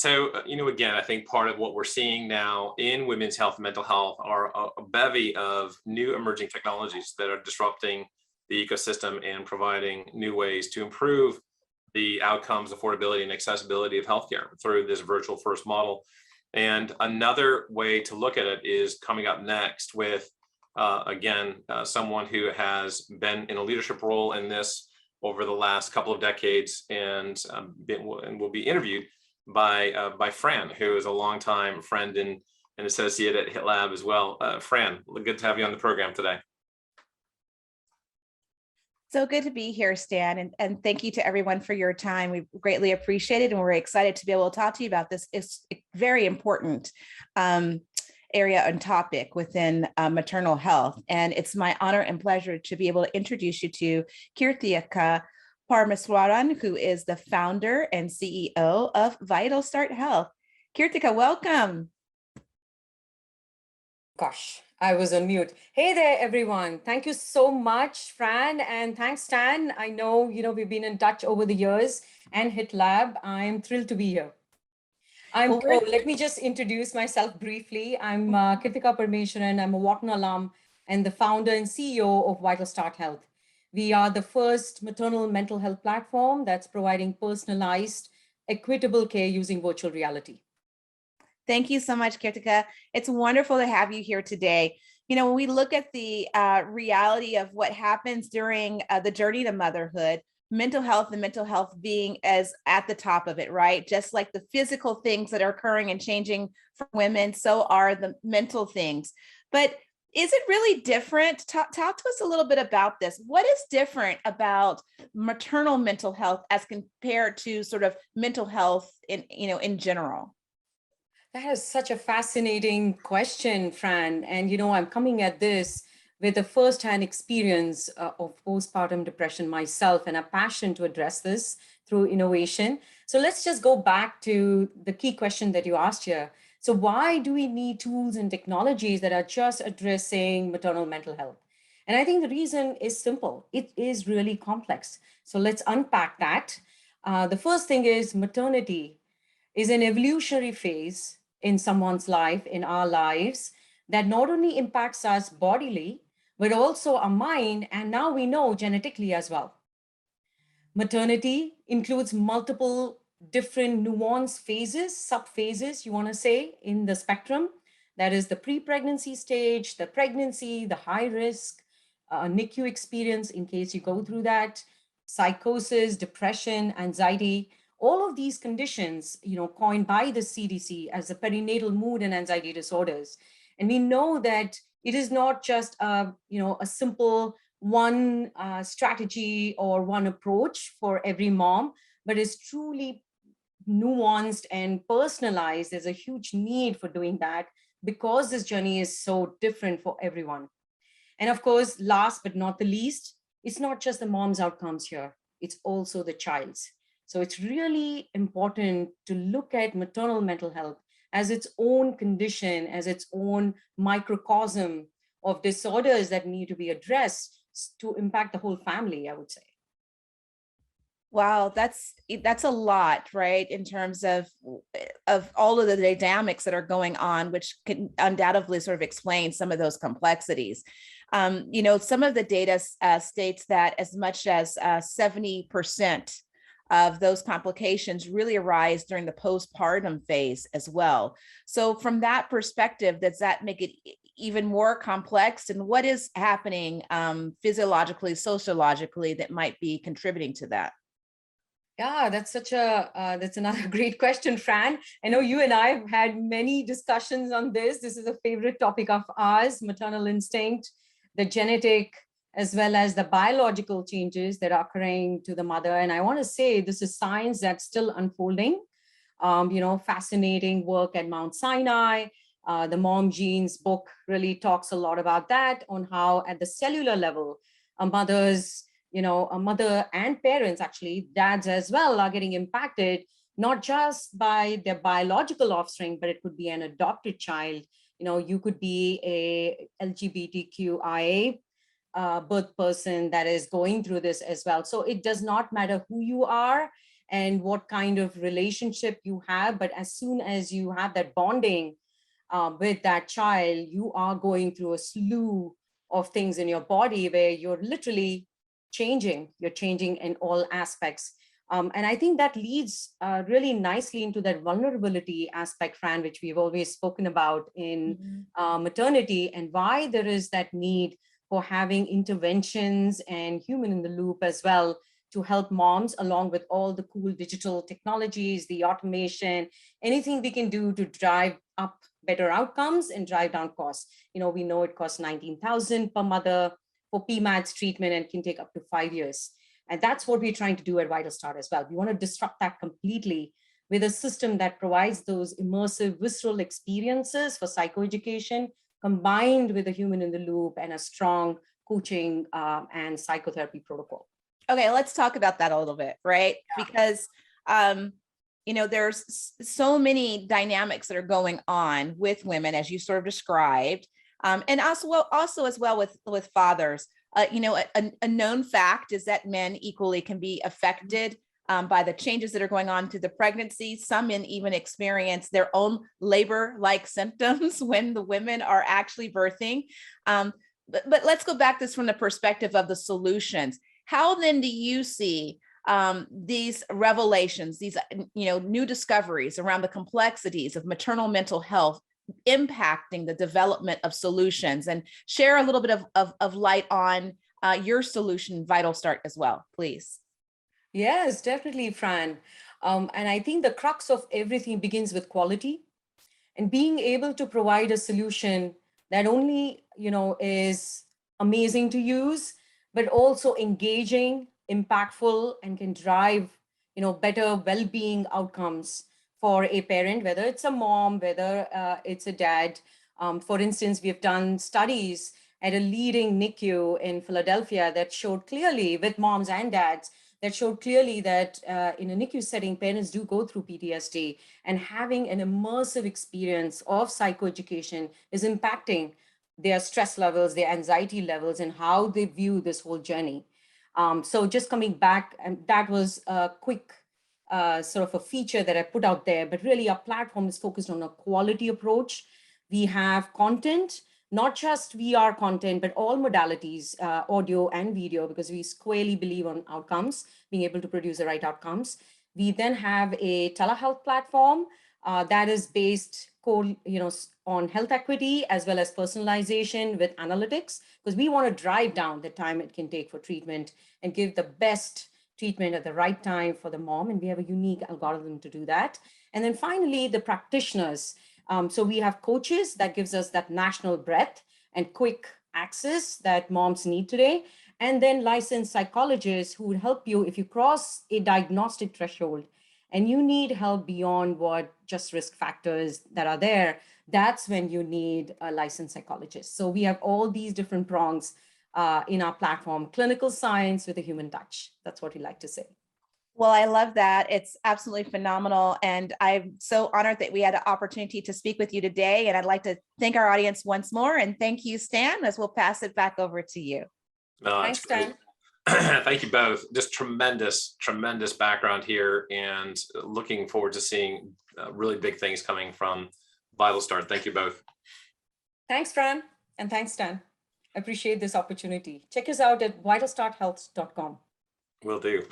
Again, I think part of what we're seeing now in women's health and mental health are a bevy of new emerging technologies that are disrupting the ecosystem and providing new ways to improve the outcomes, affordability, and accessibility of healthcare through this virtual first model. And another way to look at it is coming up next with, someone who has been in a leadership role in this over the last couple of decades and will be interviewed by Fran, who is a longtime friend and associate at HITLAB as well. Fran, good to have you on the program today. So good to be here, Stan, and thank you to everyone for your time. We greatly appreciate it, and we're excited to be able to talk to you about this. It's a very important area and topic within maternal health, and it's my honor and pleasure to be able to introduce you to Kirthika Parmeswaran, who is the founder and CEO of Vital Start Health. Kirthika, welcome. Gosh, I was on mute. Hey there, everyone. Thank you so much, Fran, and thanks, Stan. I know, we've been in touch over the years, and HITLAB. I'm thrilled to be here. Let me just introduce myself briefly. I'm Kirthika Parmeswaran. I'm a Wharton alum and the founder and CEO of Vital Start Health. We are the first maternal mental health platform that's providing personalized, equitable care using virtual reality. Thank you so much, Kirthika. It's wonderful to have you here today. When we look at the reality of what happens during the journey to motherhood, mental health being as at the top of it, right? Just like the physical things that are occurring and changing for women, so are the mental things. But is it really different? Talk to us a little bit about this. What is different about maternal mental health as compared to sort of mental health in general? That is such a fascinating question, Fran. And, I'm coming at this with a firsthand experience of postpartum depression myself and a passion to address this through innovation. So let's just go back to the key question that you asked here. So why do we need tools and technologies that are just addressing maternal mental health? And I think the reason is simple. It is really complex. So let's unpack that. The first thing is maternity is an evolutionary phase in someone's life, in our lives, that not only impacts us bodily, but also our mind, and now we know genetically as well. Maternity includes multiple different nuanced phases, sub-phases, you want to say, in the spectrum. That is the pre-pregnancy stage, the pregnancy, the high risk, NICU experience in case you go through that, psychosis, depression, anxiety. All of these conditions, coined by the CDC as the perinatal mood and anxiety disorders. And we know that it is not just a simple one strategy or one approach for every mom, but it's truly nuanced and personalized. There's a huge need for doing that because this journey is so different for everyone. And of course, last but not the least, it's not just the mom's outcomes here, it's also the child's. So it's really important to look at maternal mental health as its own condition, as its own microcosm of disorders that need to be addressed to impact the whole family, I would say. Wow, that's a lot, right? In terms of all of the dynamics that are going on, which can undoubtedly sort of explain some of those complexities. Some of the data states that as much as 70% of those complications really arise during the postpartum phase as well. So from that perspective, does that make it even more complex? And what is happening physiologically, sociologically that might be contributing to that? Yeah, that's another great question, Fran. I know you and I have had many discussions on this. This is a favorite topic of ours, maternal instinct, the genetic, as well as the biological changes that are occurring to the mother. And I want to say this is science that's still unfolding. Fascinating work at Mount Sinai. The Mom Genes book really talks a lot about that, on how at the cellular level, a mother and parents, actually dads as well, are getting impacted, not just by their biological offspring, but it could be an adopted child. You could be a LGBTQIA birth person that is going through this as well. So it does not matter who you are. and what kind of relationship you have. But as soon as you have that bonding with that child, you are going through a slew of things in your body where you're literally changing. You're changing in all aspects. And I think that leads really nicely into that vulnerability aspect, Fran, which we've always spoken about in maternity, and why there is that need for having interventions and human in the loop as well to help moms, along with all the cool digital technologies, the automation, anything we can do to drive up better outcomes and drive down costs. We know it costs $19,000 per mother for PMADS treatment and can take up to 5 years. And that's what we're trying to do at Vital Start as well. We want to disrupt that completely with a system that provides those immersive, visceral experiences for psychoeducation, combined with a human in the loop and a strong coaching and psychotherapy protocol. Okay, let's talk about that a little bit, right? Yeah. Because there's so many dynamics that are going on with women, as you sort of described, and also as well with fathers. A known fact is that men equally can be affected by the changes that are going on through the pregnancy. Some men even experience their own labor-like symptoms when the women are actually birthing. But let's go back this from the perspective of the solutions. How then do you see these revelations, these new discoveries around the complexities of maternal mental health impacting the development of solutions? And share a little bit of light on your solution, Vital Start, as well, please. Yes, definitely, Fran. And I think the crux of everything begins with quality and being able to provide a solution that only, is amazing to use, but also engaging, impactful, and can drive, better well-being outcomes for a parent, whether it's a mom, whether it's a dad. For instance, we have done studies at a leading NICU in Philadelphia that showed clearly, with moms and dads, that showed clearly that in a NICU setting, parents do go through PTSD, and having an immersive experience of psychoeducation is impacting their stress levels, their anxiety levels, and how they view this whole journey. So just coming back, and that was a quick sort of a feature that I put out there, but really our platform is focused on a quality approach. We have content, not just VR content, but all modalities, audio and video, because we squarely believe on outcomes, being able to produce the right outcomes. We then have a telehealth platform that is based on health equity as well as personalization with analytics, because we want to drive down the time it can take for treatment and give the best treatment at the right time for the mom. And we have a unique algorithm to do that. And then finally, the practitioners. So we have coaches that gives us that national breadth and quick access that moms need today. And then licensed psychologists who would help you if you cross a diagnostic threshold and you need help beyond what just risk factors that are there. That's when you need a licensed psychologist. So we have all these different prongs in our platform, clinical science with a human touch. That's what we like to say. Well, I love that. It's absolutely phenomenal. And I'm so honored that we had an opportunity to speak with you today. And I'd like to thank our audience once more. And thank you, Stan, as we'll pass it back over to you. Thanks, Stan. Thank you both. Just tremendous background here, and looking forward to seeing really big things coming from Vital Start. Thank you both. Thanks, Fran. And thanks, Stan. I appreciate this opportunity. Check us out at vitalstarthealth.com. Will do.